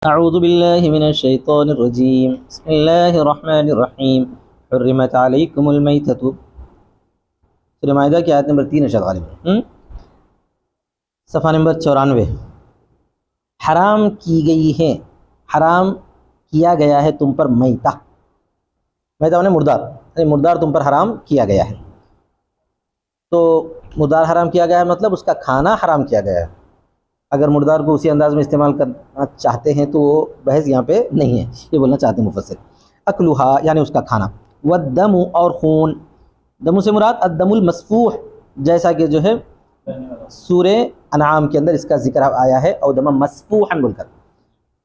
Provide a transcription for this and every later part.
اعوذ باللہ من الشیطان الرجیم بسم اللہ الرحمن الرحیم حرمت علیکم المیتۃ سورہ مائدہ کی آیت نمبر 3 ارشاد غالب صفحہ نمبر 94 حرام کی گئی ہے، حرام کیا گیا ہے تم پر میتہ میتہ مردار، مردار تم پر حرام کیا گیا ہے۔ تو مردار حرام کیا گیا ہے مطلب اس کا کھانا حرام کیا گیا ہے۔ اگر مردار کو اسی انداز میں استعمال کرنا چاہتے ہیں تو وہ بحث یہاں پہ نہیں ہے، یہ بولنا چاہتے ہیں مفسر۔ اکلھا یعنی اس کا کھانا، والدم اور خون، دم سے مراد الدم المسفوح، جیسا کہ جو ہے سورہ انعام کے اندر اس کا ذکر آیا ہے، او دم مسفوحا بول کر۔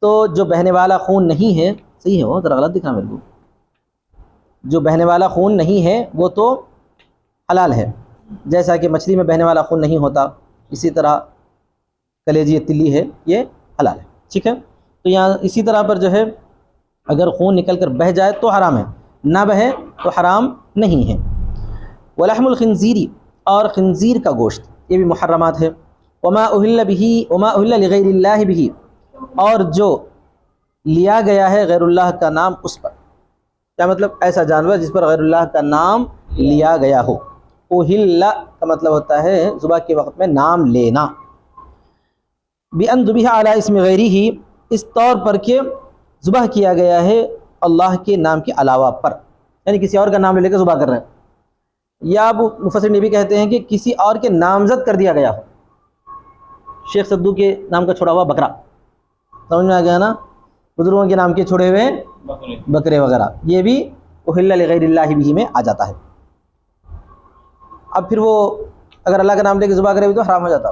تو جو بہنے والا خون نہیں ہے، صحیح ہے وہ ذرا غلط دکھا میرے کو، جو بہنے والا خون نہیں ہے وہ تو حلال ہے، جیسا کہ مچھلی میں بہنے والا خون نہیں ہوتا، اسی طرح کلیجی تلی ہے یہ حلال ہے، ٹھیک ہے۔ تو یہاں اسی طرح پر جو ہے اگر خون نکل کر بہہ جائے تو حرام ہے، نہ بہے تو حرام نہیں ہے۔ ولحم الخنزیری اور خنزیر کا گوشت، یہ بھی محرمات ہے۔ وما اہل به وما اہل لغیر اللہ به، اور جو لیا گیا ہے غیر اللہ کا نام اس پر، کیا مطلب ایسا جانور جس پر غیر اللہ کا نام لیا گیا ہو۔ اہل کا مطلب ہوتا ہے ذبح کے وقت میں نام لینا، بِأَنْ ذُبِحَ عَلَىٰ اسم غَيْرِهِ، اس طور پر کہ ذبح کیا گیا ہے اللہ کے نام کے علاوہ پر، یعنی کسی اور کا نام لے کے ذبح کر رہے ہیں، یا اب مفسرین یہ بھی کہتے ہیں کہ کسی اور کے نامزد کر دیا گیا ہو، شیخ صدو کے نام کا چھوڑا ہوا بکرا، سمجھ میں آ گیا نا، بزرگوں کے نام کے چھوڑے ہوئے بکرے وغیرہ، یہ بھی اہل لغیر اللہ بھی میں آ جاتا ہے۔ اب پھر وہ اگر اللہ کا نام لے کے ذبح کرے بھی تو حرام ہو جاتا،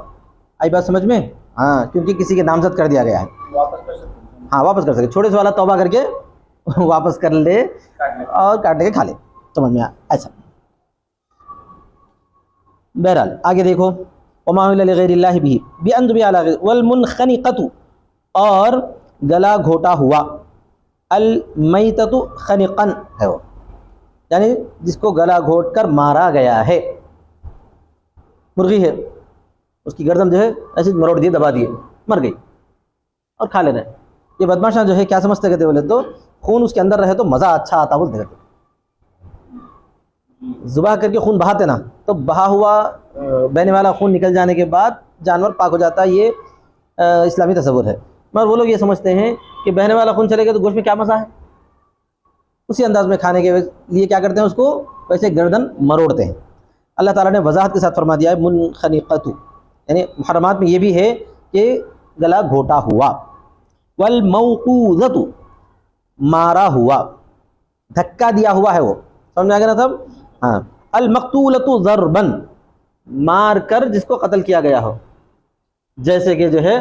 آئی بات سمجھ میں؟ ہاں، کیونکہ کسی کے نامزد کر دیا گیا ہے، ہاں واپس کر سکے، چھوٹے سے والا توبہ کر کے واپس کر لے اور کاٹ کے کھا لے، سمجھ میں ایسا۔ بہرحال آگے دیکھو، وما اہل لغیر اللہ بھی بأن ذبح علی غیر، والمنخنقۃ اور گلا گھوٹا ہوا، المیتۃ خنقا ہے وہ، یعنی جس کو گلا گھوٹ کر مارا گیا ہے، مرغی ہے اس کی گردن جو ہے ایسے مروڑ دیے، دبا دیے، مر گئی اور کھا لے رہے۔ یہ بدماشاں جو ہے کیا سمجھتے کہتے بولے تو خون اس کے اندر رہے تو مزہ اچھا آتا بولتے کہتے، ذبح کر کے خون بہاتے نا، تو بہا ہوا بہنے والا خون نکل جانے کے بعد جانور پاک ہو جاتا ہے، یہ اسلامی تصور ہے، مگر وہ لوگ یہ سمجھتے ہیں کہ بہنے والا خون چلے گا تو گوشت میں کیا مزہ ہے، اسی انداز میں کھانے کے لیے کیا کرتے ہیں اس کو ویسے گردن مروڑتے ہیں۔ اللہ تعالیٰ نے وضاحت کے ساتھ فرما دیا ہے منخنقۃ، یعنی محرمات میں یہ بھی ہے کہ گلا گھوٹا ہوا، والموقوذۃ مارا ہوا، دھکا دیا ہوا ہے وہ، سمجھ میں آ گیا نا تب؟ ہاں، المقتولۃ ضربا، مار کر جس کو قتل کیا گیا ہو، جیسے کہ جو ہے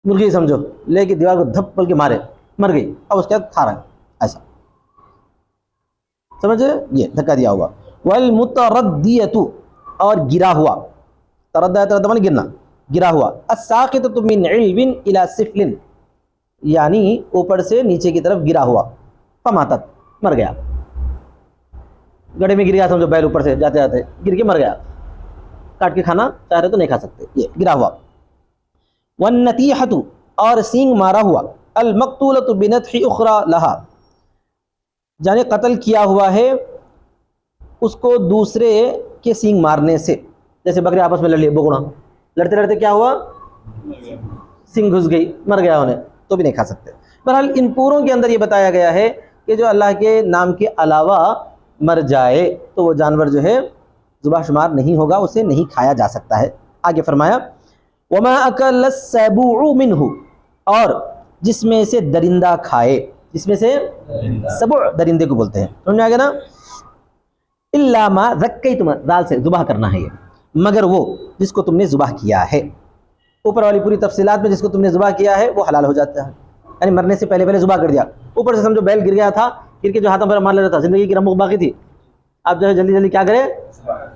مرغی سمجھو لے کے دیوار کو دھپ کے مارے، مر گئی، اب اس کے بعد کھا رہا ہے، ایسا سمجھے، یہ دھکا دیا ہوا۔ والمتردیۃ اور گرا ہوا، تردہ تردہ گرنا، گرا ہوا، الساقطۃ من علو الی سفل، یعنی اوپر سے نیچے کی طرف گرا ہوا، فماتت مر گیا، گڑھے میں گر گیا سمجھو، بیل اوپر سے جاتے جاتے گر کے مر گیا، کاٹ کے کھانا چاہ رہے تو نہیں کھا سکتے، یہ گرا ہوا۔ والنتیحۃ اور سینگ مارا ہوا، المقتولۃ بنتح اخری لہا، یعنی قتل کیا ہوا ہے اس کو دوسرے کے سینگ مارنے سے، جیسے بکرے آپس میں لڑ لیے، بگوڑا لڑتے لڑتے کیا ہوا، سینگ گھس گئی، مر گیا انہیں، تو بھی نہیں کھا سکتے۔ بہرحال ان پوروں کے اندر یہ بتایا گیا ہے کہ جو اللہ کے نام کے علاوہ مر جائے تو وہ جانور جو ہے ذبح شمار نہیں ہوگا، اسے نہیں کھایا جا سکتا ہے۔ آگے فرمایا وما اکل السبع منہ، اور جس میں سے درندہ کھائے، جس میں سے سبع درندے کو بولتے ہیں، سمجھ میں آ گیا نا، الا ما ذکیتم، دال سے ذبح کرنا ہے یہ، مگر وہ جس کو تم نے ذبح کیا ہے، اوپر والی پوری تفصیلات میں جس کو تم نے ذبح کیا ہے وہ حلال ہو جاتا ہے، یعنی مرنے سے پہلے ذبح کر دیا، اوپر سے سمجھو بیل گر گیا تھا، گر کے جو ہاتھوں پر مار لیتا تھا، زندگی کی رمق باقی تھی، اب جو ہے جلدی جلدی کیا کرے،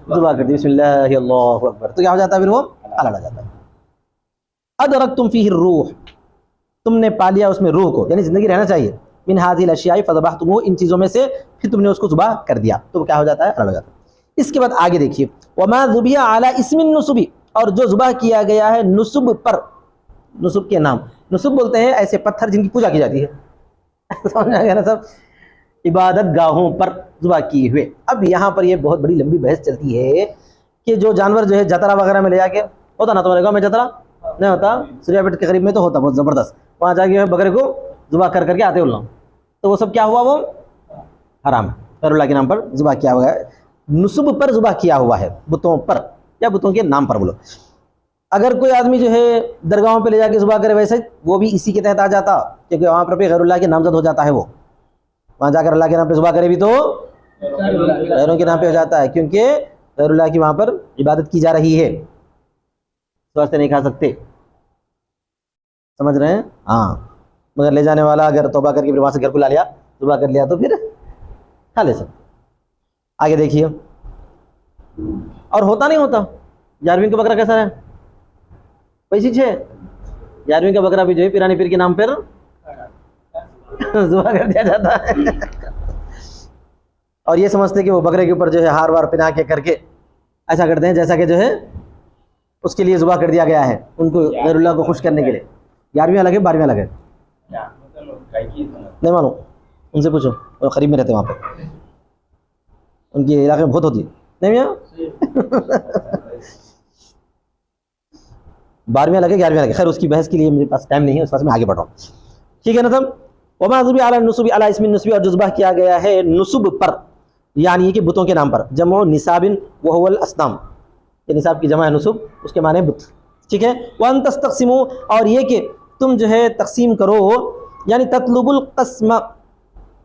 ذبح کر دی، بسم اللہ اللہ اکبر، تو کیا ہو جاتا ہے پھر وہ حلال ہو جاتا ہے۔ ادرکتم فیہ الروح، تم نے پا لیا اس میں روح کو، یعنی زندگی رہنا چاہیے، من هذه الاشیاء فذبحتموه، ان چیزوں میں سے پھر تم نے اس کو ذبح کر دیا، تو کیا ہو جاتا ہے، حلال ہو جاتا ہے۔ اس کے بعد آگے دیکھیے وما ذبح علی اسم النصب، اور جو ذبح کیا گیا ہے نصب پر، نصب کے نام، نصب بولتے ہیں ایسے پتھر جن کی پوجا کی جاتی ہے. سمجھ آ گیا نا سب؟ عبادت گاہوں پر ذبح کیے ہوئے. اب یہاں پر یہ بہت بڑی لمبی بحث چلتی ہے کہ جو جانور جو ہے جترا وغیرہ میں لے جا کے ہوتا نا تمہارے گاؤں میں جترا نہیں ہوتا, سوریا پیٹ کے قریب میں تو ہوتا بہت زبردست, وہاں جا کے بکرے کو ذبح کر کے آتے اللہ, تو وہ سب کیا ہوا, وہ حرام ہے, غیر اللہ کے نام پر ذبح کیا ہوا ہے, نصب پر ذبح کیا ہوا ہے, بتوں پر یا بتوں کے نام پر بولو. اگر کوئی آدمی جو ہے درگاہوں پہ لے جا کے ذبح کرے ویسے وہ بھی اسی کے تحت آ جاتا, کیونکہ وہاں پر غیر اللہ کے نامزد ہو جاتا ہے, وہ وہاں جا کر اللہ کے نام پہ ذبح کرے بھی تو غیروں کے نام پہ ہو جاتا ہے, کیونکہ غیر اللہ کی وہاں پر عبادت کی جا رہی ہے, تو واسطے نہیں کھا سکتے. سمجھ رہے ہیں؟ ہاں, مگر لے جانے والا اگر توبہ کر کے پھر وہاں سے گھر کو لا لیا, ذبح کر لیا, تو پھر کھا لے سکتے. آگے دیکھیے, اور ہوتا نہیں ہوتا 11ویں کا بکرا کیسا ہے, پیسی 6 11ویں کا بکرا بھی جو ہے پیرانی پیر کے نام پر ذبح کر دیا جاتا ہے. اور یہ سمجھتے کہ وہ بکرے کے اوپر جو ہے ہار وار پہنا کے کر کے ایسا کرتے ہیں جیسا کہ جو ہے اس کے لیے ذبح کر دیا گیا ہے, ان کو غیر اللہ کو خوش کرنے کے لیے. 11ویں الگ ہے 12ویں الگ ہے, نہیں معلوم, ان سے پوچھو, وہ قریب میں رہتے وہاں پہ, ان کے علاقے میں بہت ہوتی ہے. نہیں میاں 12ویں الگ ہے 11ویں الگ ہے. خیر اس کی بحث کے لیے میرے پاس ٹائم نہیں ہے, اس پاس میں آگے بڑھ رہا ہوں. ٹھیک ہے نا سب؟ وما ذبح علی النصب علی اسم النصب, اور جو ذبح کیا گیا ہے نصب پر, یعنی کہ بتوں کے نام پر. جمع نصاب وهو الاصنام, یہ نصاب کی جمع ہے نصب, اس کے معنی بت. ٹھیک ہے. وان تستقسموا, اور یہ کہ تم جو ہے تقسیم کرو, یعنی تطلب القسم,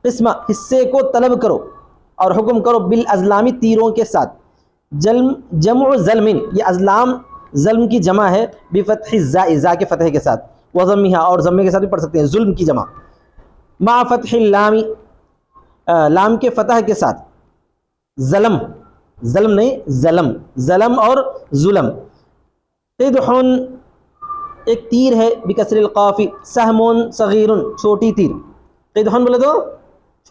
قسم حصے کو طلب کرو اور حکم کرو, بالازلامی تیروں کے ساتھ. جمع ظلم, یہ ازلام ظلم کی جمع ہے, بفتح الزاء, زا کے فتح کے ساتھ, وضمها, اور ضمے کے ساتھ بھی پڑھ سکتے ہیں, ظلم کی جمع, مع فتح اللام, لام کے فتح کے ساتھ. ظلم, ظلم نہیں ظلم, ظلم اور ظلم. قدحن ایک تیر ہے, بکسر القاف, سہم صغیر, چھوٹی تیر. قدحن بولے تو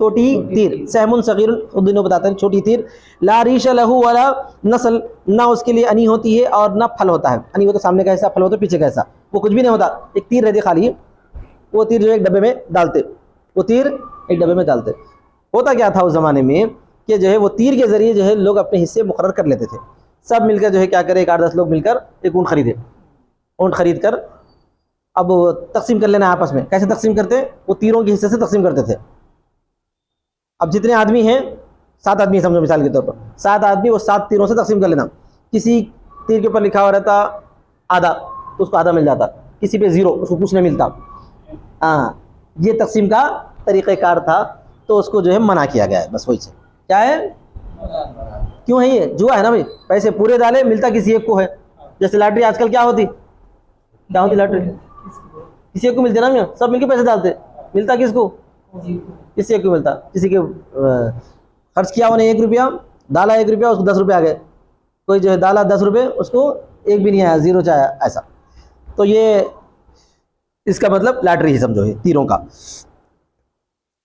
چھوٹی تیر, سہم صغیر خود دنوں بتاتے ہیں چھوٹی تیر. لا ریش لہو ولا نسل, نہ اس کے لیے انی ہوتی ہے اور نہ پھل ہوتا ہے. انی ہوتا سامنے کا حصہ, پھل ہوتا پیچھے کا حصہ, وہ کچھ بھی نہیں ہوتا, ایک تیر رہتی خالی, وہ تیر جو ایک ڈبے میں ڈالتے, وہ تیر ایک ڈبے میں ڈالتے. ہوتا کیا تھا اس زمانے میں کہ جو ہے وہ تیر کے ذریعے جو ہے لوگ اپنے حصے مقرر کر لیتے تھے. سب مل کر جو ہے کیا کرے, 8-10 لوگ مل کر ایک اونٹ خریدے, اونٹ خرید کر اب تقسیم کر لینا آپس میں. کیسے تقسیم کرتے, وہ تیروں کے حصے سے تقسیم کرتے تھے. اب جتنے آدمی ہیں 7 آدمی سمجھو مثال کے طور پر, 7 آدمی وہ 7 تیروں سے تقسیم کر لینا. کسی تیر کے اوپر لکھا ہوا رہتا آدھا, تو اس کو آدھا مل جاتا, کسی پہ 0, اس کو کچھ نہیں ملتا. ہاں, یہ تقسیم کا طریقہ کار تھا, تو اس کو جو ہے منع کیا گیا ہے. بس وہی سے کیا ہے, کیوں ہے یہ جوا ہے نا بھائی, پیسے پورے ڈالے ملتا کسی ایک کو ہے. جیسے لاٹری آج کل کیا ہوتی لاٹری, کسی ایک کو ملتی نا, سب مل کے پیسے ڈالتے, ملتا کس کو, کسی ایک کو ملتا. کسی کے خرچ کیا انہیں 1 روپیہ, ڈالا 1 روپیہ, اس کو 10 روپے آ گئے. کوئی جو ہے ڈالا 10 روپے, اس کو 1 بھی نہیں آیا, 0 چاہے ایسا. تو یہ اس کا مطلب لاٹری ہی سمجھو ہے تیروں کا.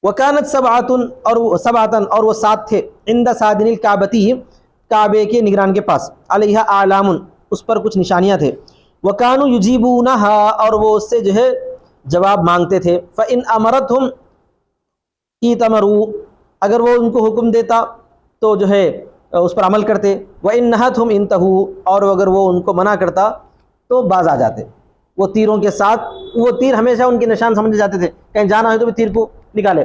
وکانت سبعۃ, اور وہ 7 تھے, عند سادن الکعبتی, کعبے کے نگران کے پاس, علیہ اعلام, اس پر کچھ نشانیاں تھے. وکانوا یجیبونہا, اور وہ اس سے جو ہے جواب مانگتے تھے. فإن امرتہم ایتمروا, اگر وہ ان کو حکم دیتا تو جو ہے اس پر عمل کرتے. وإن نہتہم انتہوا, اور اگر وہ ان کو منع کرتا تو باز آ جاتے. وہ تیروں کے ساتھ, وہ تیر ہمیشہ ان کے نشان سمجھے جاتے تھے. کہیں جانا ہے تو بھی تیر کو نکالے,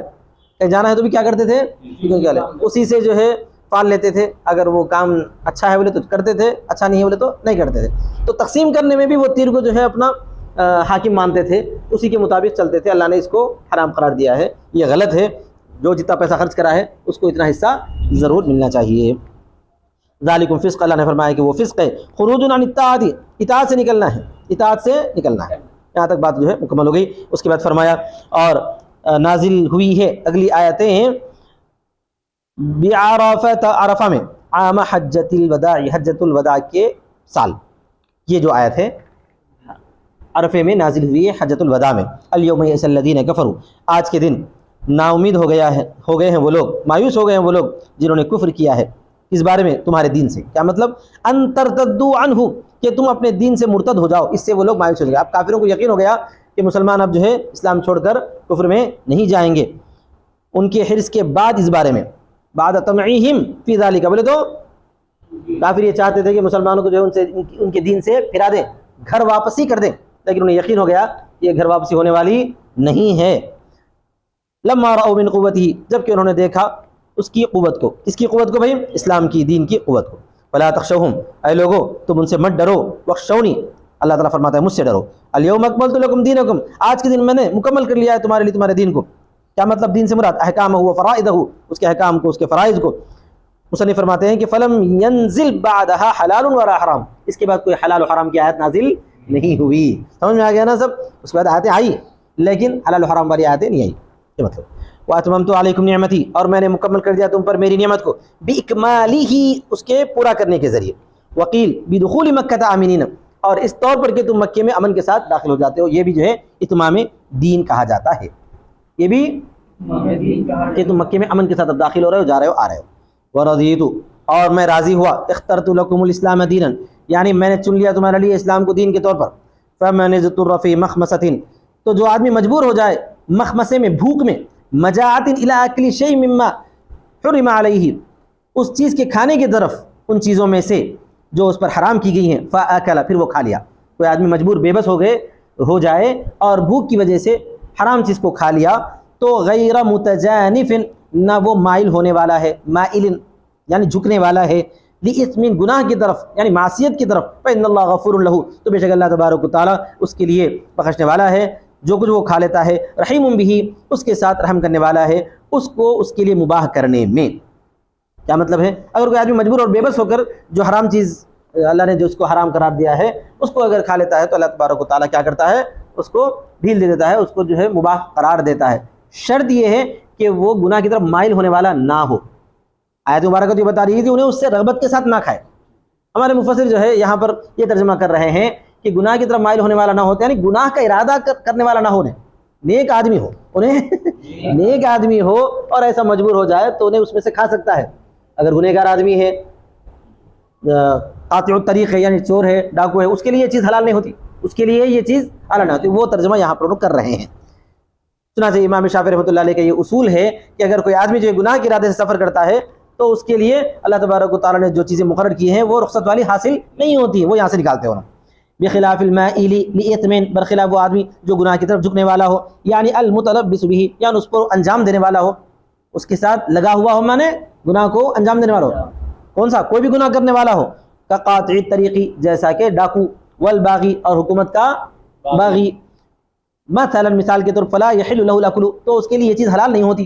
کہیں جانا ہے تو بھی کیا کرتے تھے, نکالے, اسی سے جو ہے پال لیتے تھے. اگر وہ کام اچھا ہے بولے تو کرتے تھے, اچھا نہیں ہے بولے تو نہیں کرتے تھے. تو تقسیم کرنے میں بھی وہ تیر کو جو ہے اپنا حاکم مانتے تھے, اسی کے مطابق چلتے تھے. اللہ نے اس کو حرام قرار دیا ہے, یہ غلط ہے. جو جتنا پیسہ خرچ کرا ہے اس کو اتنا حصہ ضرور ملنا چاہیے. ذالکم فسق, اللہ نے فرمایا کہ وہ فسق ہے. خروج عن الطاعۃ, اطاعت سے نکلنا ہے, اطاعت سے نکلنا ہے. یہاں تک بات جو ہے مکمل ہو گئی. اس کے بعد فرمایا اور نازل ہوئی ہے اگلی آیتیں بعرفہ, عرفہ میں, عام حجۃ الوداع, حجۃ الوداع کے سال. یہ جو آیت ہے عرفے میں نازل ہوئی ہے, حجۃ الوداع میں. الیوم یئس الذین کفروا, آج کے دن نا امید ہو گئے ہیں وہ لوگ, مایوس ہو گئے ہیں وہ لوگ جنہوں نے کفر کیا ہے اس بارے میں تمہارے دین سے. کیا مطلب, ان ترتدوا عنہ, کہ تم اپنے دین سے مرتد ہو جاؤ، اس سے وہ لوگ مایوس ہو جائیں گے۔ اب کافروں کو یقین ہو گیا کہ مسلمان اب جو ہے اسلام چھوڑ کر کفر میں نہیں جائیں گے۔ ان کے حرص کے بعد اس بارے میں بعد طمعہم فی ذلک، بولے تو کافر یہ چاہتے تھے کہ مسلمانوں کو جو ہے ان کے دین سے پھرا دیں، گھر واپسی کر دیں، لیکن انہیں یقین ہو گیا یہ گھر واپسی ہونے والی نہیں ہے۔ لما رأوا من قوتہ، جبکہ انہوں نے دیکھا اس کی قوت کو، کس کی قوت کو بھائی؟ اسلام کی، دین کی قوت کو۔ فلا تخشوہم، اے لوگو تم ان سے مت ڈرو، واخشونی، اللہ تعالیٰ فرماتا ہے مجھ سے ڈرو۔ الیوم اکملت لکم دینکم، آج کے دن میں نے مکمل کر لیا ہے تمہارے لیے تمہارے دین کو۔ کیا مطلب دین سے مراد؟ احکامہ و فرائضہ، اس کے احکام کو، اس کے فرائض کو۔ مصنف فرماتے ہیں کہ فلم ینزل بعدها حلال ولا حرام، اس کے بعد کوئی حلال و حرام کی آیت نازل نہیں ہوئی۔ سمجھ میں آ گیا نا سب؟ اس کے بعد آیتیں آئی لیکن حلال و حرام والی آیتیں نہیں آئی، یہ مطلب۔ واتممت علیکم نعمتی، اور میں نے مکمل کر دیا تم پر میری نعمت کو، باکمالہ، اس کے پورا کرنے کے ذریعے۔ وقیل بدخول مکہ آمنین، اور اس طور پر کہ تم مکے میں امن کے ساتھ داخل ہو جاتے ہو، یہ بھی جو ہے اتمام دین کہا جاتا ہے، یہ بھی کہ تم مکے میں امن کے ساتھ اب داخل ہو رہے ہو، جا رہے ہو، آ رہے ہو۔ ورضیت، اور میں راضی ہوا، اخترت لکم الاسلام دینا، یعنی میں نے چن لیا تمہارے لیے اسلام کو دین کے طور پر۔ فمن اضطر فی مخمصۃ، تو جو آدمی مجبور ہو جائے مخمصے میں، بھوک میں، مجاعۃ الی اکل شیء مما حرم علیہ، اس چیز کے کھانے کی طرف، ان چیزوں میں سے جو اس پر حرام کی گئی ہیں، فاکل، پھر وہ کھا لیا۔ کوئی آدمی مجبور بے بس ہو جائے اور بھوک کی وجہ سے حرام چیز کو کھا لیا، تو غیر متجانف، نہ وہ مائل ہونے والا ہے، مائل یعنی جھکنے والا ہے، لإثم، گناہ کی طرف، یعنی معصیت کی طرف، فإن اللہ غفور لہ، تو بے شک اللہ تبارک و تعالیٰ اس کے لیے بخشنے والا ہے جو کچھ وہ کھا لیتا ہے، رحیم بہ، اس کے ساتھ رحم کرنے والا ہے اس کو اس کے لیے مباح کرنے میں۔ کیا مطلب ہے؟ اگر کوئی آدمی مجبور اور بے بس ہو کر جو حرام چیز اللہ نے جو اس کو حرام قرار دیا ہے اس کو اگر کھا لیتا ہے تو اللہ تبارک و تعالیٰ کیا کرتا ہے؟ اس کو ڈھیل دے دیتا ہے، اس کو جو ہے مباح قرار دیتا ہے۔ شرط یہ ہے کہ وہ گناہ کی طرف مائل ہونے والا نہ ہو۔ آیت مبارکہ تو یہ بتا رہی ہے کہ انہیں اس سے رغبت کے ساتھ نہ کھائے۔ ہمارے مفسر جو ہے یہاں پر یہ ترجمہ کر رہے ہیں کہ گناہ کی طرف مائل ہونے والا نہ ہوتا، یعنی گناہ کا ارادہ کرنے والا نہ ہونے، نیک آدمی ہو، انہیں نیک آدمی ہو اور ایسا مجبور ہو جائے تو انہیں اس میں سے کھا سکتا ہے۔ اگر گنہگار آدمی ہے، قاطع الطریق ہے، یعنی چور ہے، ڈاکو ہے، اس کے لیے یہ چیز حلال نہیں ہوتی، اس کے لیے یہ چیز حلال نہیں ہوتی۔ وہ ترجمہ یہاں پر کر رہے ہیں۔ چنانچہ امام شافعی رحمۃ اللہ علیہ کا یہ اصول ہے کہ اگر کوئی آدمی جو گناہ کے ارادے سے سفر کرتا ہے تو اس کے لیے اللہ تبارک و تعالیٰ نے جو چیزیں مقرر کی ہیں وہ رخصت والی حاصل نہیں ہوتی، وہ یہاں سے نکالتے ہو نا۔ بخلاف المائل لإثم، برخلاف وہ آدمی جو گناہ کی طرف جھکنے والا ہو، یعنی المتلبس به، یعنی اس پر انجام دینے والا ہو، اس کے ساتھ لگا ہوا ہو، مانے گناہ کو انجام دینے والا ہو۔ کون سا؟ کوئی بھی گناہ کرنے والا ہو، کقاطع الطریقی، جیسا کہ ڈاکو، والباغی، اور حکومت کا باغی۔ مثلا مثال کے طور پر فلا یحل له الاکل، تو اس کے لیے یہ چیز حلال نہیں ہوتی،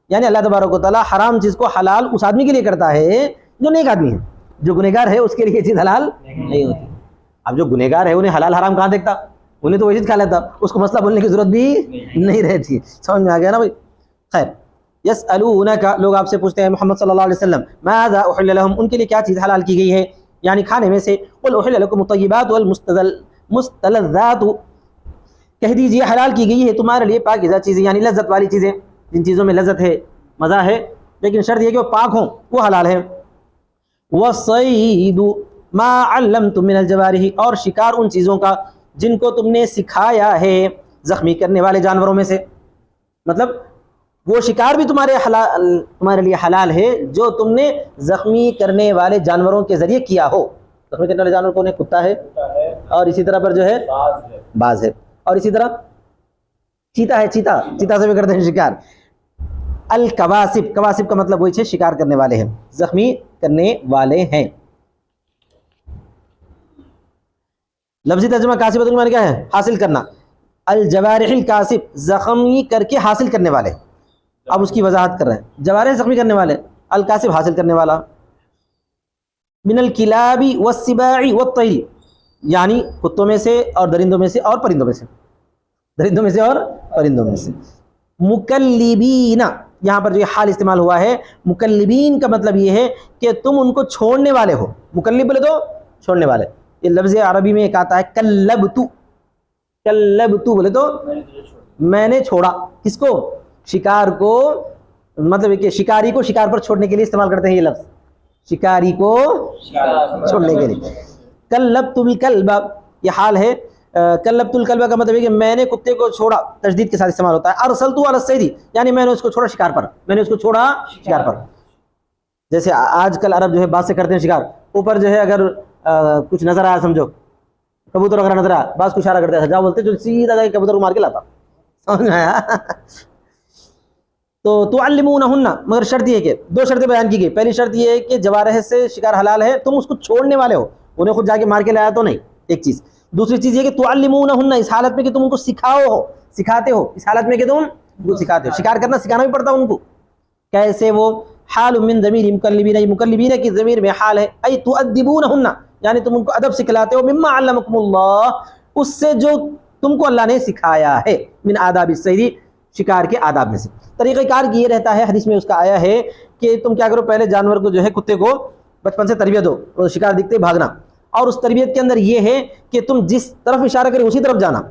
یعنی اللہ تبارک و تعالیٰ حرام چیز کو حلال اس آدمی کے لیے کرتا ہے جو نیک آدمی ہے۔ جو گنہگار ہے اس کے لیے یہ چیز حلال نہیں ہوتی۔ اب جو گنہگار ہے انہیں حلال حرام کہاں دیکھتا؟ انہیں تو وہ چیز کھا لیتا، اس کو مسئلہ بولنے کی ضرورت بھی نہیں رہتی۔ سمجھ میں آ گیا نا بھائی؟ خیر، یسألونک، لوگ آپ سے پوچھتے ہیں محمد صلی اللہ علیہ وسلم، ماذا احل لهم، ان کے لیے کیا چیز حلال کی گئی ہے یعنی کھانے میں سے؟ قل احل لكم الطیبات والمستلذات، کہہ دیجئے حلال کی گئی ہے تمہارے لیے پاکیزہ چیزیں، یعنی لذت والی چیزیں، جن چیزوں میں لذت ہے، مزہ ہے، لیکن شرط یہ کہ وہ پاک ہوں، وہ حلال ہے۔ وَالصَّيْدُ مَا عَلَّمْتُم مِّنَ الْجَوَارِحِ، اور شکار ان چیزوں کا جن کو تم نے سکھایا ہے زخمی کرنے والے جانوروں میں سے، مطلب وہ شکار بھی تمہارے لیے حلال ہے جو تم نے زخمی کرنے والے جانوروں کے ذریعے کیا ہو۔ زخمی کرنے والے جانور کون ہے؟ کتا ہے، اور اسی طرح پر جو ہے باز ہے، اور اسی طرح چیتا ہے، چیتا سے بھی کرتے ہیں شکار۔ الکواسب، کواسب کا مطلب وہی ہے شکار کرنے والے ہیں، زخمی کرنے والے ہیں۔ لفظی ترجمہ کاسبۃ المعنی کیا ہے؟ حاصل کرنا۔ الجوارح الکاسب، زخمی کر کے حاصل کرنے والے۔ اب اس کی وضاحت کر رہے ہیں، جوارح زخمی کرنے والے، الکاسب حاصل کرنے والا۔ من الکلاب والسباع والطیر، یعنی کتوں میں سے اور درندوں میں سے اور پرندوں میں سے، درندوں میں سے اور پرندوں میں سے۔ مکلبین، یہاں پر جو یہ حال استعمال ہوا ہے، مکلبین کا مطلب یہ ہے کہ تم ان کو چھوڑنے والے ہو۔ مکلب بولے تو چھوڑنے والے، یہ لفظ عربی میں ایک آتا ہے کلبتو، کلبتو بولے تو میں نے چھوڑا، کس کو؟ شکار کو، مطلب کہ شکاری کو شکار پر چھوڑنے کے لیے استعمال کرتے ہیں یہ لفظ، شکاری کو چھوڑنے کے لیے۔ کلبت الکلب، یہ حال ہے. کلبت الکلب کا مطلب ہے کہ میں نے کتے کو چھوڑا، تشدید کے ساتھ استعمال ہوتا ہے. ارسلت علی الصید، یعنی میں نے اس کو چھوڑا شکار پر، میں نے اس کو چھوڑا شکار پر. جیسے آج کل عرب جو ہے بات سے کرتے ہیں شکار، اوپر جو ہے اگر کچھ نظر آیا، سمجھو کبوتر وغیرہ نظر آیا، بعض کو اشارہ کرتے ہیں، جاؤ بولتے جو سیدھا جا کے کبوتر کو مار کے لاتا. سمجھ میں آیا؟ تو تعلمونہن، مگر شرط یہ ہے کہ دو شرطیں بیان کی گئی. پہلی شرط یہ ہے کہ جوارح سے شکار حلال ہے، تم اس کو چھوڑنے والے ہو، انہیں خود جا کے مار کے لایا تو نہیں، ایک چیز. دوسری چیز یہ کہ تعلمونہن، اس حالت میں کہ تم ان کو سکھاتے ہو، اس حالت میں کہ تم ان کو سکھاتے ہو. شکار کرنا سکھانا بھی پڑتا ان کو. کیسے؟ وہ حال من ضمیر مکلبین، مکلبین کی ضمیر میں حال ہے. ای تؤدبونہن، یعنی تم ان کو ادب سکھلاتے ہو. مما علمکم اللہ، اس سے جو تم کو اللہ نے سکھایا ہے. من آداب الصید، شکار کے آداب میں سے. طریقہ کار یہ رہتا ہے، حدیث میں اس کا آیا ہے کہ تم کیا کرو، پہلے جانور کو جو ہے کتے کو بچپن سے تربیت دو، اور شکار دکھتے بھاگنا. اور اس تربیت کے اندر یہ ہے کہ تم جس طرف اشارہ کرے اسی طرف جانا،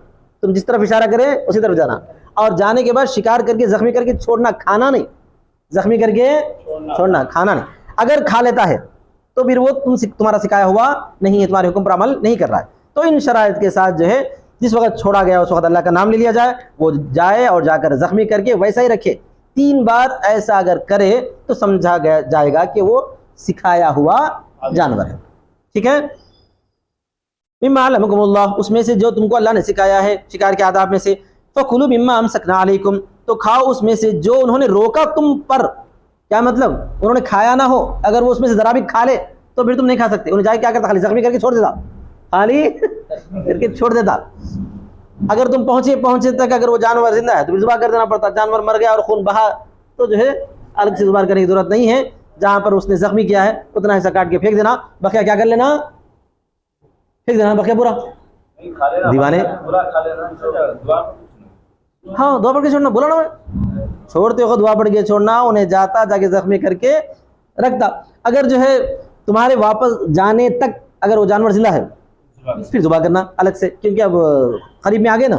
تم جس طرف اشارہ کرے اسی طرف جانا. اور جانے کے بعد شکار کر کے زخمی کر کے چھوڑنا، کھانا نہیں. زخمی کر کے چھوڑنا، کھانا نہیں. اگر کھا لیتا ہے تو پھر وہ تمہارا سکھایا ہوا نہیں ہے، تمہارے حکم پر عمل نہیں کر رہا ہے. تو ان شرائط کے ساتھ جو ہے جس وقت چھوڑا گیا اس وقت اللہ کا نام لے لیا جائے، وہ جائے اور جا کر زخمی کر کے ویسا ہی رکھے. 3 بار ایسا اگر کرے تو سمجھا جائے گا کہ وہ سکھایا ہوا جانور ہے. ٹھیک ہے؟ مما علمکم اللہ، اس میں سے جو تم کو اللہ نے سکھایا ہے شکار کے آداب میں سے. فکلوا مما امسکنا علیکم، تو کھاؤ اس میں سے جو انہوں نے روکا تم پر. کیا مطلب؟ انہوں نے کھایا نہ ہو، اگر وہ اس میں سے ذرا بھی کھا لے تو پھر تم نہیں کھا سکتے. انہیں جائے کیا کرتا، خالی زخمی کر کے چھوڑ دیتا، خالی کر کے چھوڑ دیتا. اگر تم پہنچے تک اگر وہ جانور زندہ ہے تو ذبح کر دینا پڑتا. جانور مر گیا اور خون بہا تو جو ہے الگ سے ذبح کرنے کی ضرورت نہیں ہے. جہاں پر اس نے زخمی کیا ہے اتنا ایسا کاٹ کے پھینک دینا، بقیہ کیا کر لینا، پھینک دینا بقیہ پورا. دیوانے ہاں دعا پڑھ کے چھوڑنا، بولا نا میں، چھوڑتے وقت دعا پڑھ کے چھوڑنا. انہیں جاتا جا کے زخمی کر کے رکھتا. اگر جو ہے تمہارے واپس جانے تک اگر وہ جانور زندہ ہے پھر ذبح کرنا الگ سے، کیونکہ اب قریب میں آگے نا.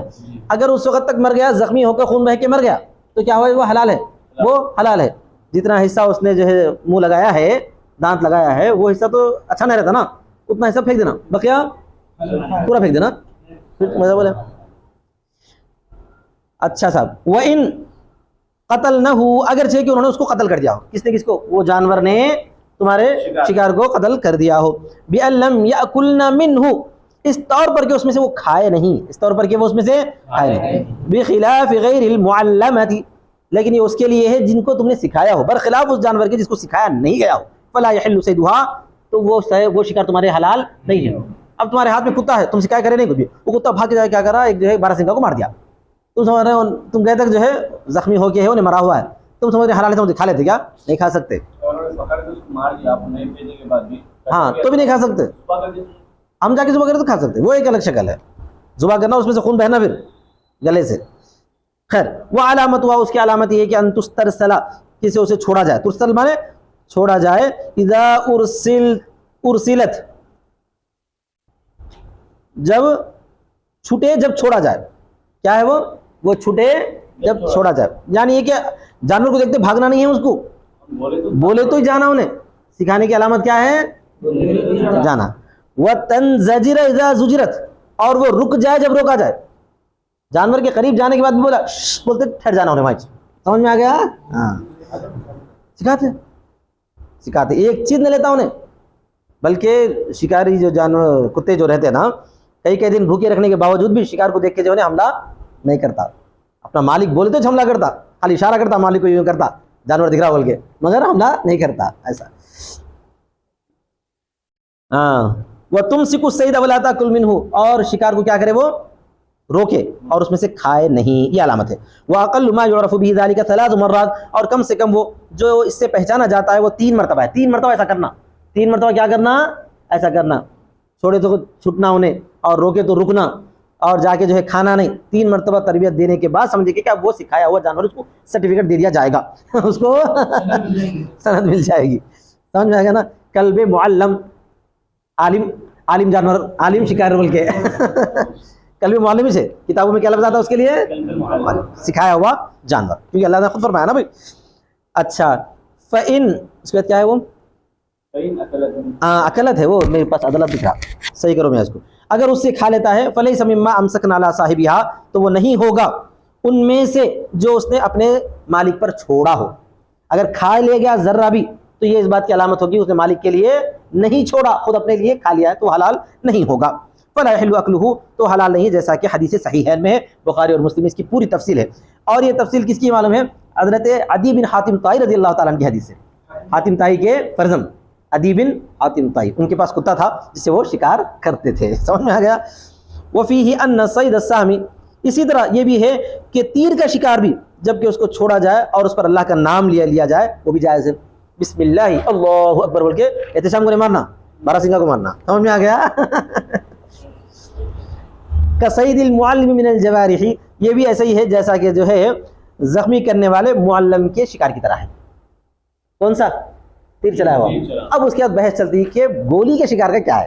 اگر اس وقت تک مر گیا، زخمی ہو کر خون بہ کے مر گیا تو کیا ہوا، وہ حلال ہے، وہ حلال ہے. جتنا حصہ اس نے جو ہے منہ لگایا ہے، دانت لگایا ہے، وہ حصہ تو اچھا نہیں رہتا نا، اتنا حصہ پھینک دینا، بقیہ پورا پھینک دینا. مزہ بولے اچھا صاحب. وَإِن قَتَلْنَهُ، اگرچہ کہ انہوں نے اس کو قتل کر دیا ہو. کس نے؟ کس کو؟ وہ جانور نے تمہارے شکار کو قتل کر دیا ہو. بِأَن لَمْ يَأْكُلْنَ مِنْهُ، اس طور پر کہ اس میں سے وہ کھائے نہیں، اس طور پر کہ وہ اس میں سے کھائے نہیں. بِخِلَافِ غَيْرِ الْمُعَلَّمَةِ، لیکن یہ اس کے لیے ہے جن کو تم نے سکھایا ہو، برخلاف اس جانور کے جس کو سکھایا نہیں گیا ہو. فَلَا يَحِلُّ صَيْدُهَا، تو وہ شکار تمہارے حلال نہیں ہے. اب تمہارے ہاتھ میں کتا ہے، تم سکھایا کرے نہیں کچھ بھی، وہ کتا بھاگ کے جائے کیا کرا، ایک جو ہے باراسنگا کو مار دیا. تم سمجھ رہے ہو، تم گئے تک جو ہے زخمی ہو کے ہے، انہیں مرا ہوا ہے، تم سمجھ رہے حلال ہے، تم کھا لیتے کیا؟ نہیں کھا سکتے. ہاں تو بھی نہیں کھا سکتے. ہم جا کے ذبح کریں تو کھا سکتے، وہ ایک الگ شکل ہے. ذبح کرنا اس میں سے خون بہنا پھر گلے سے. خیر، وہ علامت ہوا، اس کی علامت یہ ہے کہ ان تسترسل، کسی اسے چھوڑا جائے. ترسل مانے چھوڑا جائے. اذا ارسلت، جب چھٹے، جب چھوڑا جائے. کیا ہے وہ چھٹے جب چھوڑا جائے. یعنی یہ کہ جانور کو دیکھتے بھاگنا نہیں ہے، اس کو بولے تو ہی جانا. انہیں سکھانے کی علامت کیا ہے؟ جانا. وَتَنزَجِرَ اِذَا زُجِرَتْ، اور وہ رک جائے جب روکا جائے. جانور کے قریب جانے کے بعد بھی بولا بولتے ٹھہر جانا انہیں. مائچ سمجھ میں آ گیا؟ ہاں سکھاتے. ایک چیز نہیں لیتا انہیں، بلکہ شکاری جو جانور کتے جو رہتے ہیں نا، کئی دن بھوکے رکھنے کے باوجود بھی شکار کو دیکھ کے جو ہے حملہ نہیں کرتا. اپنا مالک بولتے تو حملہ کرتا، خالی اشارہ کرتا مالک کو، یوں کرتا جانور دکھ رہا بول کے، مگر حملہ نہیں کرتا ایسا. ہاں. وَتُمْسِكُ الصَّيْدَ وَلَا تَأْكُلْ مِنْهُ، اور شکار کو کیا کرے، وہ روکے اور اس میں سے کھائے نہیں. یہ علامت ہے. وَأَقَلُّ مَا يُعْرَفُ بِهِ ذَلِكَ 3 مرات، اور کم سے کم وہ جو اس سے پہچانا جاتا ہے وہ 3 مرتبہ ہے. 3 مرتبہ ایسا کرنا. 3 مرتبہ کیا کرنا؟ ایسا کرنا. چھوڑے تو چھٹنا انہیں، اور روکے تو رکنا، اور جا کے جو ہے کھانا نہیں. 3 مرتبہ تربیت دینے کے بعد سمجھے کہ کیا وہ سکھایا ہوا جانور، اس کو سرٹیفکیٹ دے دیا جائے گا، اس کو سند مل جائے گی. سمجھ میں آ گیا نا؟ کلب معلم، عالم جانور، عالم شکار بول کے کلب معلم سے کتابوں میں کیا لفظ آتا ہے اس کے لیے؟ سکھایا ہوا جانور، کیونکہ اللہ نے خود فرمایا نا بھائی. اچھا. فَإِن، اس کے بعد کیا ہے وہ؟ اکلت ہے، وہ میرے پاس عدلت دکھ رہا، صحیح کرو میں اس کو، اگر اس سے کھا لیتا ہے فلیس مما امسکنا علی صاحبہا، تو وہ نہیں ہوگا ان میں سے جو اس نے اپنے مالک پر چھوڑا ہو. اگر کھا لے گیا ذرہ بھی تو یہ اس بات کی علامت ہوگی اس نے مالک کے لیے نہیں چھوڑا، خود اپنے لیے کھا لیا ہے تو حلال نہیں ہوگا. فلا یحل اکلہ، تو حلال نہیں، جیسا کہ حدیث صحیحین میں ہے، بخاری اور مسلم اس کی پوری تفصیل ہے. اور یہ تفصیل کس کی معلوم ہے؟ حضرت عدی بن حاتم طائی رضی اللہ تعالیٰ عنہ کی حدیث ہے. حاتم طائی کے فرزند عدی بن حاتم طائی، ان کے پاس کتا تھا جس سے وہ شکار کرتے تھے. سمجھ میں آ گیا؟ وفیہ ان صید السہم، اسی طرح یہ بھی ہے کہ تیر کا شکار بھی جب کہ اس کو چھوڑا جائے اور اس پر اللہ کا نام لیا جائے وہ بھی جائز ہے. بسم اللہ اللہ اکبر بول کے احتشام کو نہیں مارنا، بارہ سنگا کو مارنا. سمجھ میں آ گیا؟ کصید المعلم من الجوارح، یہ بھی ایسا ہی ہے جیسا کہ جو ہے زخمی کرنے والے معلم کے شکار کی طرح ہے. کون سا؟ تیر چلایا ہوا. اب اس کے بعد بحث چلتی ہے کہ گولی کے شکار کا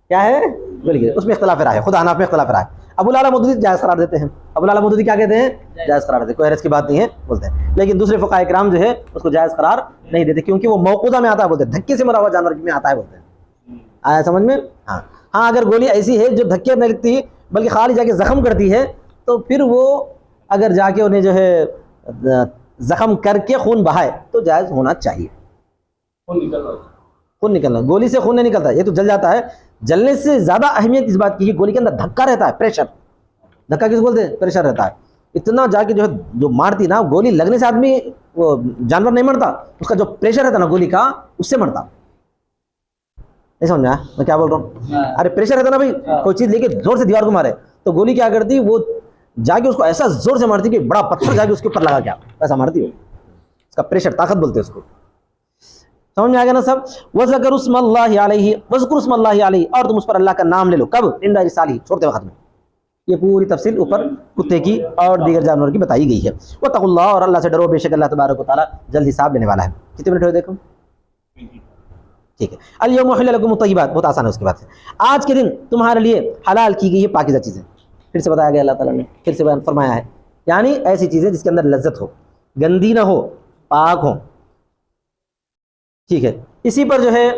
کیا ہے گولی کے، اس میں اختلاف رائے ہے، خود حناف میں اختلاف رائے. ابو العلا مودودی جائز قرار دیتے ہیں. ابو العلا مودودی کیا کہتے ہیں؟ جائز قرار دیتے ہیں، کوئی حرج کی بات نہیں ہے بولتے ہیں. لیکن دوسرے فقہاء کرام جو ہے اس کو جائز قرار نہیں دیتے کیونکہ وہ موقوذہ میں آتا ہے، بولتے ہیں دھکے سے مرا ہوا جانور میں آتا ہے بولتے ہیں. آیا سمجھ میں؟ ہاں اگر گولی ایسی ہے جو دھکے نہیں لگتی بلکہ خالی جا کے زخم کرتی ہے تو پھر وہ اگر جا کے انہیں جو ہے زخم کر کے خون بہائے تو جائز ہونا چاہیے. خون نکلنا، گولی سے خون نہیں نکلتا، یہ تو جل جاتا ہے. جلنے سے زیادہ اہمیت اس بات کی کہ گولی کے اندر دھکا رہتا ہے، پریشر. دھکا کس بولتے ہیں؟ پریشر رہتا ہے. اتنا جا کے جو مارتی نا، گولی لگنے سے آدمی وہ جانور نہیں مرتا، اس کا جو پریشر رہتا نا گولی کا اس سے مرتا. نہیں سمجھا میں کیا بول رہا ہوں؟ ارے پریشر رہتا نا بھائی، کوئی چیز لے کے زور سے دیوار کو مارے تو گولی کیا کرتی، وہ جا کے اس کو ایسا زور سے مارتی کہ بڑا پتھر جا کے اس کے اوپر لگا کیا ایسا مارتی ہو. اس کا پریشر، طاقت بولتے ہیں اس کو. سمجھ میں آ گیا نا سب؟ وذکر اسم اللہ علیہ، وذکر اسم اللہ علیہ، اور تم اس پر اللہ کا نام لے لو. کب؟ عند ارسالہ، چھوڑتے وقت میں. یہ پوری تفصیل اوپر کتے کی اور دیگر جانوروں کی بتائی گئی ہے. واتقوا اللہ، اور اللہ سے ڈرو، بے شک اللہ تبارک و تعالیٰ جلد حساب لینے والا ہے. کتنے منٹ ہوئے دیکھو؟ ٹھیک ہے. الیوم احل لکم الطیبات، بہت آسان ہے اس کے بعد سے. آج کے دن تمہارے لیے حلال کی گئی ہے پاکیزہ چیزیں. پھر سے بتایا گیا، اللہ تعالیٰ نے پھر سے بیان فرمایا ہے، یعنی ایسی چیزیں جس کے اندر لذت ہو، گندی نہ ہو، پاک ہو. ٹھیک ہے. اسی پر جو ہے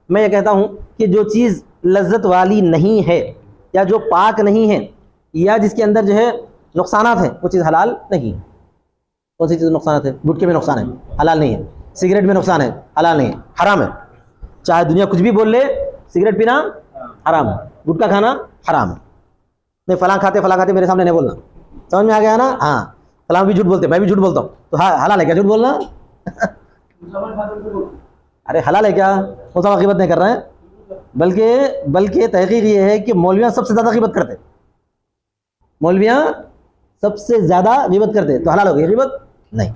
میں یہ کہتا ہوں کہ جو چیز لذت والی نہیں ہے یا جو پاک نہیں ہے یا جس کے اندر جو ہے نقصانات ہیں وہ چیز حلال نہیں ہے. کون سی چیز نقصانات ہے؟ گٹکے میں نقصان ہے، حلال نہیں ہے. سگریٹ میں نقصان ہے، حلال نہیں ہے، حرام ہے. چاہے دنیا کچھ بھی بول لے، سگریٹ پینا حرام ہے، گٹکا کھانا حرام ہے. نہیں فلاں کھاتے میرے سامنے نہیں بولنا. سمجھ میں آ گیا نا؟ ہاں فلاں بھی جھوٹ بولتے، میں بھی جھوٹ بولتا ہوں، تو حلال ہے کیا جھوٹ بولنا؟ ارے حلال ہے کیا؟ مسلمان غیبت نہیں کر رہے ہیں، بلکہ تحقیق یہ ہے کہ مولویاں سب سے زیادہ غیبت کرتے. مولویاں سب سے زیادہ غیبت کرتے، تو حلال ہو گئی غیبت؟ نہیں.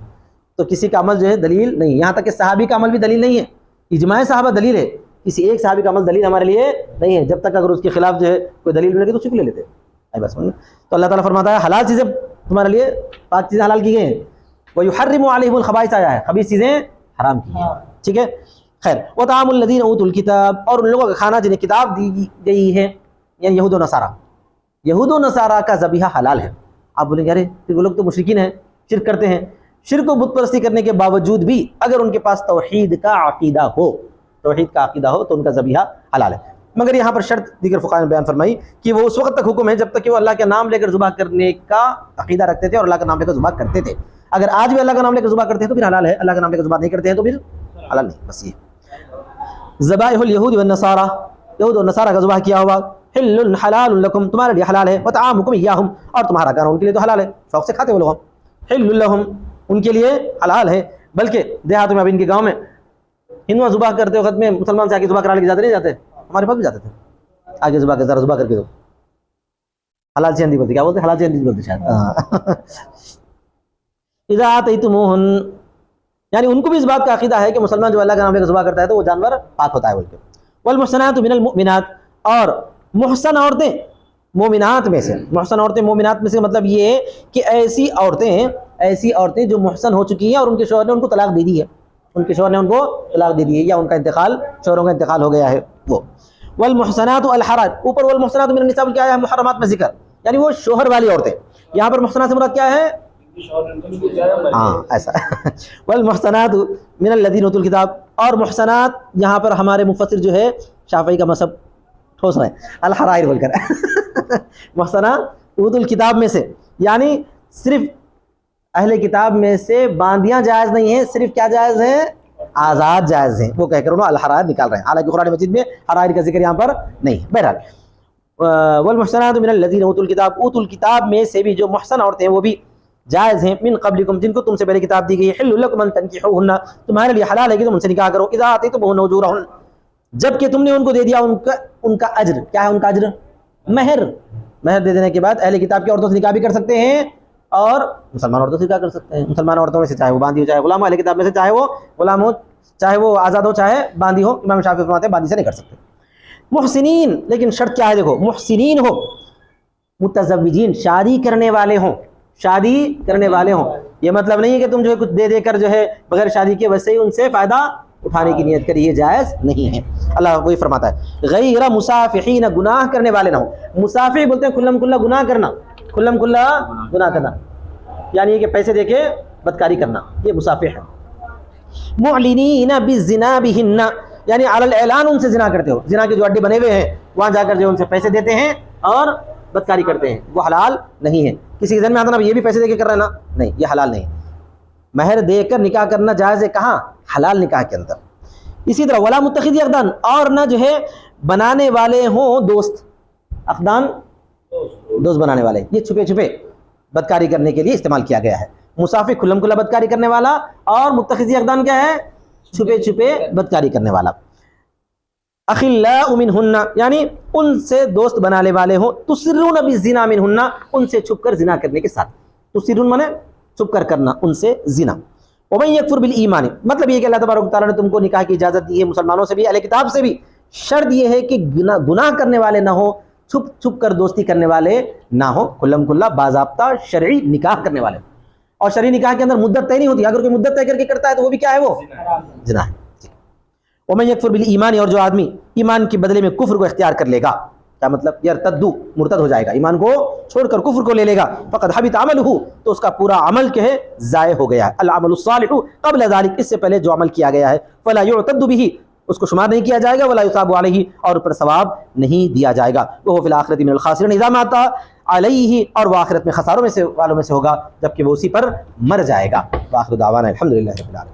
تو کسی کا عمل جو ہے دلیل نہیں. یہاں تک کہ صحابی کا عمل بھی دلیل نہیں ہے. اجماع صحابہ دلیل ہے، کسی ایک صحابی کا عمل دلیل ہمارے لیے نہیں ہے. جب تک اگر اس کے خلاف جو ہے کوئی دلیل ملے گی تو اسی کو لے لیتے. بس. تو اللہ تعالیٰ فرماتا ہے حلال چیزیں تمہارے لیے، پاک چیزیں حلال کی گئی ہیں. وَيُحَرِّمُ عَلَيْهِمُ الْخَبَائِثَ آیا ہے، خبیث چیزیں حرام کی ہیں. ٹھیک ہے. خیر. وَطَعَامُ الَّذِينَ أُوتُوا الْكِتَابَ، اور ان لوگوں کا کھانا جنہیں کتاب دی گئی ہے، یعنی یہود و نصارہ. یہود و نصارہ کا ذبیحہ حلال ہے. آپ بولیں گے ارے وہ لوگ تو مشرکین ہیں، شرک کرتے ہیں. شرک و بت پرستی کرنے کے باوجود بھی اگر ان کے پاس توحید کا عقیدہ ہو تو ان کا ذبیحہ حلال ہے. مگر یہاں پر شرط دیگر فقہاء نے بیان فرمائی کہ وہ اس وقت تک حکم ہے جب تک کہ وہ اللہ کا نام لے کر ذبح کرنے کا عقیدہ رکھتے تھے اور اللہ کا نام لے کر ذبح کرتے تھے. اگر آج بھی اللہ کا نام لے کر ذبح کرتے ہیں تو پھر حلال ہے، اللہ کا نام لے کر ذبح نہیں کرتے ہیں تو پھر حلال نہیں. بس یہ ذبائح الیہود والنصارى، یہود و نصارہ کا ذبح کیا ہوا، حل حلال لکم، تمہارے لیے حلال ہے، وطعامکم ایاہم، اور تمہارا کھانا ان کے لیے تو حلال ہے، شوق سے کھاتے وہ لوگ. حل لہم، ان کے لیے حلال ہے. بلکہ دیہاتوں میں اب ان کے گاؤں میں ہندو ذبح کرتے وقت میں مسلمان سے آگے ذبح کرا لے کے جاتے نہیں جاتے؟ ہمارے پاس بھی جاتے تھے. آگے ذبح کر، ذرا ذبح کر کے دو. حلال چیندی بولتے، کیا بولتے؟ حلال چیندی بولتے شاید. اذا آتیتموہن، یعنی ان کو بھی اس بات کا عقیدہ ہے کہ مسلمان جو اللہ کا نام لے کر ذبح کرتا ہے تو وہ جانور پاک ہوتا ہے بول کے. والمحصنات من المؤمنات، اور محسن عورتیں مومنات میں سے. محسن عورتیں مومنات میں سے مطلب یہ ہے کہ ایسی عورتیں جو محسن ہو چکی ہیں اور ان کے شوہر نے ان کو طلاق دے دی ہے، یا ان کا انتقال، شوہروں کا انتقال ہو گیا ہے وہ. والمحسنات الحرائر، اوپر والمحسنات من النساء کیا ہے؟ محرمات میں ذکر، یعنی وہ شوہر والی عورتیں. یہاں پر محسنات سے مراد کیا ہے؟ ہاں ایسا والمحسنات من الذین اوتوا الکتاب، اور محسنات یہاں پر ہمارے مفسر جو ہے شافعی کا مذہب ٹھوس رہے ہیں الحرائر بول کر محسنات اوتوا الکتاب میں سے، یعنی صرف اہل کتاب میں سے باندیاں جائز نہیں ہیں، صرف کیا جائز ہیں؟ آزاد جائز ہیں، وہ کہہ کر انہوں الحرائر نکال رہے ہیں، حالانکہ قرآن مجید میں حرائر کا ذکر یہاں پر نہیں۔ بہرحال والمحسنات من الذین اوتوا الکتاب، اوتوا الکتاب میں سے بھی جو محسن عورتیں ہیں وہ بھی جائز ہیں، من قبلکم جن کو تم سے پہلے کتاب دی گئی ہے، حل لکم ان تنکحوہن تمہارے لیے حلال ہے کہ تم ان سے نکاح کرو، اذا آتیتموہن اجورہن جب کہ تم نے ان کو دے دیا ان کا اجر، کیا ہے ان کا اجر؟ مہر دے دینے کے بعد اہل کتاب کی عورتوں سے نکاح بھی کر سکتے ہیں اور مسلمان عورتوں سے نکاح کر سکتے ہیں، مسلمان عورتوں میں سے چاہے وہ باندھی ہو چاہے غلام ہو، اہل کتاب میں سے چاہے وہ غلام ہو چاہے وہ آزاد ہو چاہے باندھی ہو، امام شافعی فرماتے ہیں باندھی سے نہیں کر سکتے۔ محسنین، لیکن شرط کیا ہے؟ دیکھو محسنین ہو، متزوجین شادی کرنے والے ہوں، شادی کرنے والے ہوں، یہ مطلب نہیں ہے کہ تم جو ہے کچھ دے دے کر جو ہے بغیر شادی کے ویسے ہی ان سے فائدہ اٹھانے کی نیت کری، یہ جائز نہیں ہے۔ اللہ وہی فرماتا ہے غیر مسافحین، گناہ کرنے والے نہ ہوں۔ مسافح بولتے ہیں کھلم کھلا گناہ کرنا، کھلم کھلا گناہ کرنا، یعنی یہ کہ پیسے دے کے بدکاری کرنا، یہ مسافح ہے۔ معلنین بالزنا بہن، یعنی علی الاعلان ان سے زنا کرتے ہو، زنا کے جو اڈے بنے ہوئے ہیں وہاں جا کر جو ان سے پیسے دیتے ہیں اور بدکاری کرتے ہیں، وہ حلال نہیں ہے۔ کسی کے ذہن میں آتا نا یہ بھی پیسے دے کے کر رہا ہے نا، نہیں یہ حلال نہیں۔ مہر دے کر نکاح کرنا جائز ہے کہاں؟ حلال نکاح کے اندر۔ اسی طرح ولا متخذی اخدان، اور نہ جو ہے بنانے والے ہوں دوست، اخدان دوست بنانے والے، یہ چھپے چھپے بدکاری کرنے کے لیے استعمال کیا گیا ہے۔ مسافر کھلم کھلا بدکاری کرنے والا، اور متخذی اخدان کیا ہے؟ چھپے چھپے بدکاری کرنے والا۔ اخلاء منہن، یعنی ان سے دوست بنانے والے ہوں، تسرون بالزنا منہن، ان سے چھپ کر زنا کرنے کے ساتھ، تسرون مانے چھپ کر کرنا ان سے زنا۔ ومن یکفر بالایمان، مطلب یہ کہ اللہ تبارک و تعالیٰ نے تم کو نکاح کی اجازت دی ہے مسلمانوں سے بھی اہل کتاب سے بھی، شرط یہ ہے کہ گناہ کرنے والے نہ ہو، چھپ چھپ کر دوستی کرنے والے نہ ہو، کھلم کھلا باضابطہ شرعی نکاح کرنے والے۔ اور شرعی نکاح کے اندر مدت طے نہیں ہوتی، اگر کوئی مدت طے کر کے کرتا ہے تو وہ بھی کیا ہے؟ وہ زنا ہے۔ ومن یکفر بالایمان، اور جو آدمی ایمان کے بدلے میں کفر کو اختیار کر لے گا، کیا مطلب؟ یرتدو، مرتد ہو جائے گا، ایمان کو چھوڑ کر کفر کو لے لے گا، فقد حبط عملہ، تو اس کا پورا عمل کہ ہے ضائع ہو گیا ہے۔ العمل الصالح قبل ذلك، اس سے پہلے جو عمل کیا گیا ہے، فلا يعتد به، اس کو شمار نہیں کیا جائے گا، ولا يثاب علیہ، اور پر ثواب نہیں دیا جائے گا۔ وہ فی الآخرۃ من الخاسرین، اذا مات علیہ، اور وہ آخرت میں خساروں میں سے والوں میں سے ہوگا جبکہ وہ اسی پر مر جائے گا۔ وآخر دعوانا الحمدللہ رب العالمین۔